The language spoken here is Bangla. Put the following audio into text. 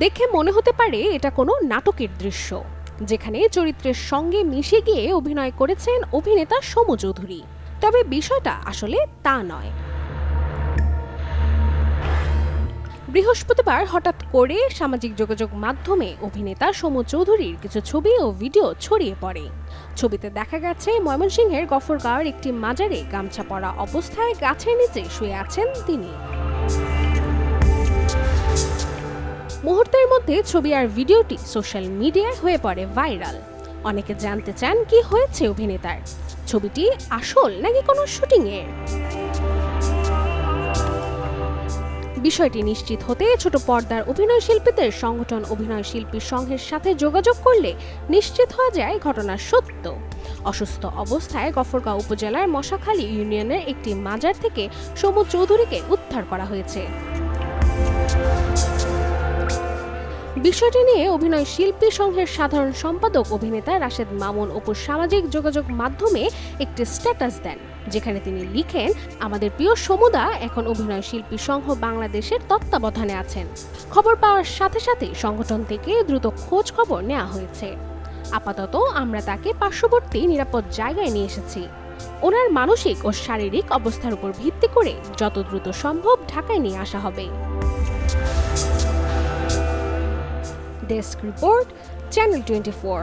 দেখে মনে হতে পারে এটা কোনো নাটকের দৃশ্য, যেখানে চরিত্রের সঙ্গে মিশে গিয়ে অভিনয় করেছেন অভিনেতা সমু চৌধুরী। তবে বিষয়টা আসলে তা নয়। বৃহস্পতিবার হঠাৎ করে সামাজিক যোগাযোগ মাধ্যমে অভিনেতা সমু চৌধুরীর কিছু ছবি ও ভিডিও ছড়িয়ে পড়ে। ছবিতে দেখা গেছে ময়মনসিংহের গফরগাঁওয়ের একটি মাজারে গামছা পরা অবস্থায় গাছের নিচে শুয়ে আছেন তিনি। মুহূর্তের মধ্যে ছবি আর ভিডিওটি সোশ্যাল মিডিয়ায় হয়ে পড়ে ভাইরাল। অনেকে জানতে চান কি হয়েছে অভিনেতার, ছবিটি আসল নাকি কোনো শুটিং এর। বিষয়টি নিশ্চিত হতে ছোট পর্দার অভিনয় শিল্পীদের সংগঠন অভিনয় শিল্পী সংঘের সাথে যোগাযোগ করলে নিশ্চিত হওয়া যায় ঘটনার সত্য। অসুস্থ অবস্থায় গফরগাঁও উপজেলার মশাখালী ইউনিয়নের একটি মাজার থেকে সমু চৌধুরীকে উদ্ধার করা হয়েছে। বিষয়টি নিয়ে অভিনয় শিল্পী সংঘের সাধারণ সম্পাদক অভিনেতা রাশেদ মামুন অপুর সামাজিক যোগাযোগ মাধ্যমে একটি স্ট্যাটাস দেন, যেখানে তিনি লিখেন, আমাদের প্রিয় সমুদা এখন অভিনয় শিল্পী সংঘ বাংলাদেশের তত্ত্বাবধানে আছেন। খবর পাওয়ার সাথে সাথে সংগঠন থেকে দ্রুত খোঁজ খবর নেওয়া হয়েছে। আপাতত আমরা তাকে পার্শ্ববর্তী নিরাপদ জায়গায় নিয়ে এসেছি। ওনার মানসিক ও শারীরিক অবস্থার উপর ভিত্তি করে যত দ্রুত সম্ভব ঢাকায় নিয়ে আসা হবে। Desk report, channel 24।